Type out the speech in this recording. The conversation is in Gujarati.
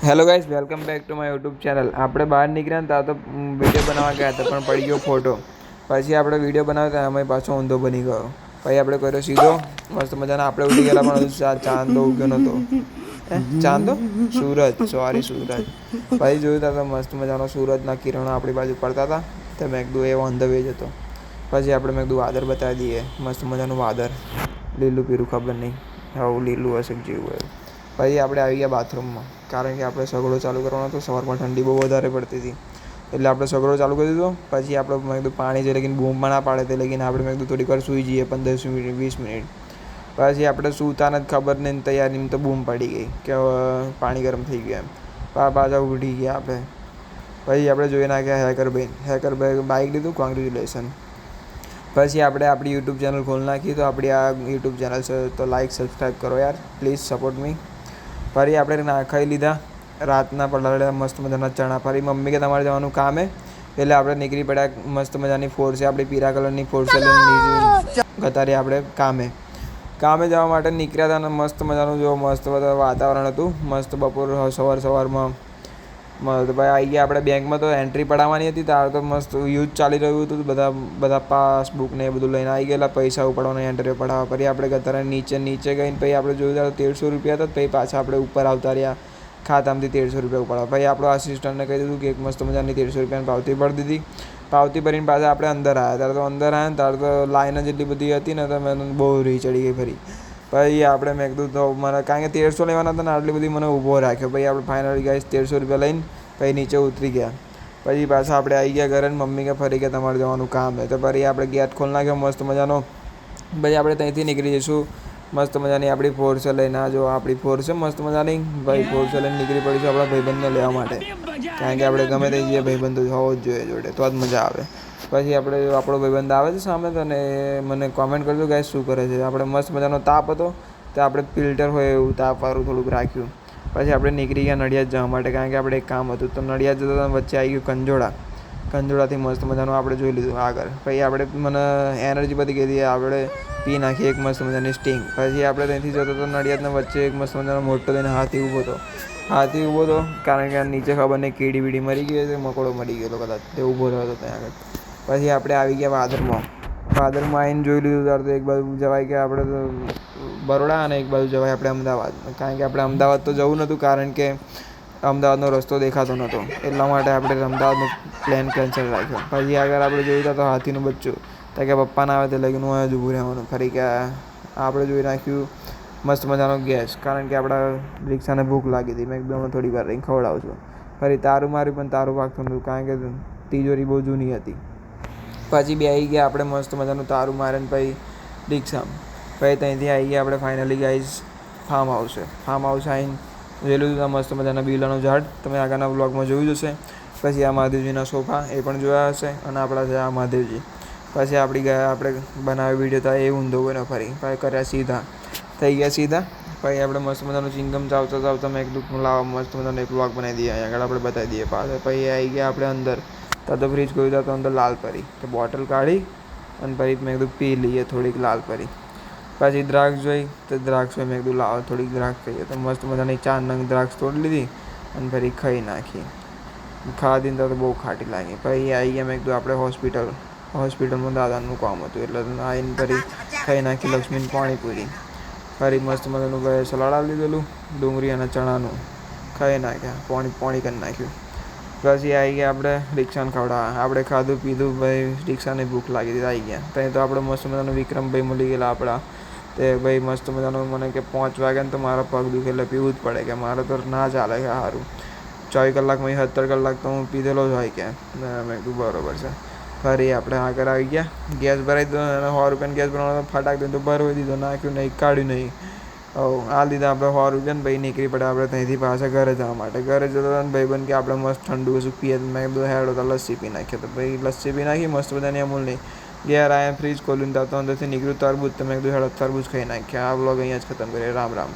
Hello guys, welcome back to my YouTube channel. આપણે બહાર નીકળ્યા ને ત્યાં તો વિડીયો બનાવવા ગયા હતા, પણ પડી ગયો ફોટો. પછી આપણે વિડીયો બનાવતા અમે પાછો ઊંધો બની ગયો. પછી આપણે કર્યો સીધો, મસ્ત મજાના આપણે ઉઠી ગયેલા, પણ ચાંદો ઉગ્યો નહોતો. ચાંદો સૂરજ. પછી જોયું તો મસ્ત મજાનો સૂરજના કિરણો આપણી બાજુ પડતા હતા. તો મેં કીધું એ ઓન ધ વે જ હતો. પછી આપણે મેં કીધું વાદળ બતાવી દઈએ, મસ્ત મજાનું વાદળ, લીલું પીરું ખબર નહીં, આવું લીલું હશે જેવું હોય. પછી આપણે આવી ગયા બાથરૂમમાં, કારણ કે આપણે સગડો ચાલુ કરવાનો હતો. સવારમાં ઠંડી બહુ વધારે પડતી હતી, એટલે આપણે સગડો ચાલુ કરી દીધો. પછી આપણે મેં કીધું પાણી જે લગીને બૂમમાં ના પાડે તે લગીને આપણે મેં કીધું થોડીક વાર સૂઈ જઈએ, 15 મિનિટ 20 મિનિટ. પછી આપણે સૂતા નથી, ખબર નહીં, તૈયારીમાં તો બૂમ પડી ગઈ કે પાણી ગરમ થઈ ગયું એમ. પાછા ઉઠી ગયા આપણે. પછી આપણે જોઈ નાખ્યા હેકરભાઈ બાઇક લીધું, કોંગ્રેચ્યુલેશન. પછી આપણે આપણી યુટ્યુબ ચેનલ ખોલી નાખી. તો આપણી આ યુટ્યુબ ચેનલ છે, તો લાઈક સબસ્ક્રાઈબ કરો યાર, પ્લીઝ સપોર્ટ મી. ફરી આપણે ખાઈ લીધા રાતના પલાળેલા મસ્ત મજાના ચણા. ફરી મમ્મી કે તમારે જવાનું કામ હે, એટલે આપણે નીકળી પડ્યા. મસ્ત મજાની ફોર્સ છે આપણી, પીળા કલરની ફોર્સ લઈને ગતારી આપણે કામે જવા માટે નીકળ્યા હતા. અને મસ્ત મજાનું જો મસ્ત બધા વાતાવરણ હતું, મસ્ત બપોર સવારમાં ભાઈ આવી ગયા આપણે બેંકમાં. તો એન્ટ્રી પડાવવાની હતી, ત્યારે તો મસ્ત યુઝ ચાલી રહ્યું હતું. બધા પાસબુક ને એ બધું લઈને આવી ગયેલા, પૈસા ઉપાડવાના, એન્ટ્રી પડાવવા. પછી આપણે ગતારે નીચે ગઈને પછી આપણે જોયું 1300 રૂપિયા હતા. પછી પાછા આપણે ઉપર આવતા રહ્યા, ખાતામાંથી 1300 રૂપિયા ઉપાડવા. પછી આપણો આસિસ્ટન્ટને કહી દીધું કે એક મસ્ત મજાની 1300 રૂપિયાની પાવતી ભરી દીધી. પાવતી ભરીને પાછા આપણે અંદર આવ્યા. ત્યારે તો લાઈન જ એટલી બધી હતી ને, તો મને બહુ રીહ ચડી ગઈ ફરી. પછી આપણે મેં કીધું તો મને, કારણ કે 1300 લેવાના હતા ને, આટલી બધી મને ઊભો રાખ્યો. પછી આપણે ફાઇનલી ગાઈસ 1300 રૂપિયા લઈને પછી નીચે ઉતરી ગયા. પછી પાછા આપણે આવી ગયા ઘરે. મમ્મી કે ફરી કે તમારે જવાનું કામ છે. તો ફરી આપણે ગેટ ખોલી નાખ્યો મસ્ત મજાનો. પછી આપણે ત્યાંથી નીકળી જઈશું મસ્ત મજાની આપણી ફોર્સ લઈને. આ જો આપણી ફોર્સ છે મસ્ત મજાની. ભાઈ ફોર્સ લઈને નીકળી પડીશું આપણા ભાઈબંધને લેવા માટે, કારણ કે આપણે ગમે તે જઈએ ભાઈબંધ હોવો જ જોઈએ જોડે, તો જ મજા આવે. પછી આપણો ભાઈબંધ આવે છે સામે, તો ને મને કોમેન્ટ કરજો ગાઈસ શું કરે છે. આપણે મસ્ત મજાનો તાપ હતો, તો આપણે ફિલ્ટર હોય એવું તાપવાળું થોડુંક રાખ્યું. પછી આપણે નીકળી ગયા નડિયાદ જવા માટે, કારણ કે આપણે એક કામ હતું. તો નડિયાદ જતાં વચ્ચે આવી ગયું કંજોડાથી મસ્ત મજાનું આપણે જોઈ લીધું આગળ. પછી આપણે મને એનર્જી બધી ગઈ હતી, આપણે પી નાખી એક મસ્ત મજાની સ્ટિંગ. પછી આપણે ત્યાંથી જતો તો નડિયાદના વચ્ચે એક મસ્ત મજાનો મોટો થઈને હાથી ઊભો હતો. કારણ કે નીચે ખબર નહીં કીડી બીડી મરી ગઈ હતી, મકોડો મરી ગયેલો કદાચ, તે ઊભો રહ્યો હતો ત્યાં આગળ. પછી આપણે આવી ગયા વાદરમાં આવીને જોઈ લીધું. ત્યારે તો એક બાજુ જવાય કે આપણે તો બરોડા, અને એક બાજુ જવાય આપણે અમદાવાદ. કારણ કે આપણે અમદાવાદ તો જવું નહોતું, કારણ કે અમદાવાદનો રસ્તો દેખાતો નહોતો, એટલા માટે આપણે અમદાવાદનો પ્લાન કેન્સલ રાખ્યો. પછી આગળ આપણે જોયું તો હાથીનું બચ્ચું, તો કે પપ્પા ના આવે તે લગીને હું જ ઊભું રહેવાનું. ફરી કે આપણે જોઈ નાખ્યું મસ્ત મજાનો ગેસ, કારણ કે આપણા રિક્ષાને ભૂખ લાગી હતી. મેં એકદમ થોડી વાર રહીને ખવડાવું છું. ફરી તારું માર્યું, પણ તારું વાગતું નહોતું, કારણ કે તિજોરી બહુ જૂની હતી. પછી બેસી ગયા આપણે મસ્ત મજાનું તારું મારે ને પછી રિક્ષામાં. પછી ત્યાંથી આવી ગયા આપણે ફાઇનલી ગાઈઝ ફાર્મ હાઉસ આવીને જોયેલું હતું મસ્ત મજાના બીલાનું ઝાડ, તમે આગળના બ્લોગમાં જોયું જશે. પછી આ મહાદેવજીના સોફા એ પણ જોયા હશે, અને આપણા છે આ મહાદેવજી. પછી આપણે બનાવ્યો વિડીયો તો એ ઊંધો ગયો ફરી. પછી કર્યા થઈ ગયા સીધા. પછી આપણે મસ્ત મજાનું ચિંગમ ચાવતા મેં કીધું લાવો મસ્ત મજાનો એક બ્લોગ બનાવી દઈએ, આગળ આપણે બતાવી દઈએ પાછળ. પછી આવી ગયા આપણે અંદર. તો ફ્રીજ ખોલ્યું તો અંદર લાલ પરી, તો બોટલ કાઢી અને પછી મેં કીધું પી લઈએ થોડીક લાલ પરી. પછી દ્રાક્ષ જોઈ, તો દ્રાક્ષ મેં કીધું લાવો થોડીક દ્રાક્ષ ખાઈએ. તો મસ્ત મજાની 4 નંગ દ્રાક્ષ તોડી લીધી અને ફરી ખાઈ નાખી. ખાધી તો બહુ ખાટી લાગી. પછી આવી ગયા મેં કીધું આપણે હોસ્પિટલમાં દાદાનું કામ હતું, એટલે આવીને ફરી ખાઈ નાખી લક્ષ્મીની પાણીપુરી. ફરી મસ્ત મજાનું ભાઈ સલાડ આપી દીધેલું, ડુંગળી અને ચણાનું ખાઈ નાખ્યા, પાણી કરી નાખ્યું. પછી આવી ગયા આપણે રિક્ષાને ખવડાવવા. આપણે ખાધું પીધું, ભાઈ રિક્ષાને ભૂખ લાગી હતી, આવી ગયા. ત્યાં તો આપણે મસ્ત મજાનું વિક્રમભાઈ મળી ગયેલા આપણા. તે ભાઈ મસ્ત મજાનું મને કે 5 વાગ્યા ને તો મારા પગ દુખે એટલે પીવું જ પડે, કે મારે તો ના ચાલે કે સારું 24 કલાકમાં 70 કલાક તો હું પીધેલો જ હોય કે. મેં કીધું બરોબર છે. ફરી આપણે આગળ આવી ગયા, ગેસ ભરાઈ દીધો, અને 100 રૂપિયાનો ગેસ ભરવાનો ફટાક દઈને તો ભરવી દીધો, નાખ્યું નહીં, કાઢ્યું નહીં. આ લીધા આપણે 100 રૂપિયા. ભાઈ નીકળી પડે આપણે ત્યાંથી પાછા ઘરે જવા માટે. ઘરે જતા ભાઈબંધ કે આપણે મસ્ત ઠંડુ વસ્તુ પીએ. મેં કીધું હેડો તો લસ્સી પી નાખીએ. તો ભાઈ લસ્સી પી નાખી મસ્ત બધાની અમૂલની. ઘેર આવ્યા, ફ્રીજ ખોલ્યું તો અંદરથી નીકળ્યું તરબૂચ. તો મેં કીધું હેડો તરબૂચ ખાઈ નાખ્યા. આ વ્લોગ અહીંયા જ ખતમ કરીએ. રામ રામ.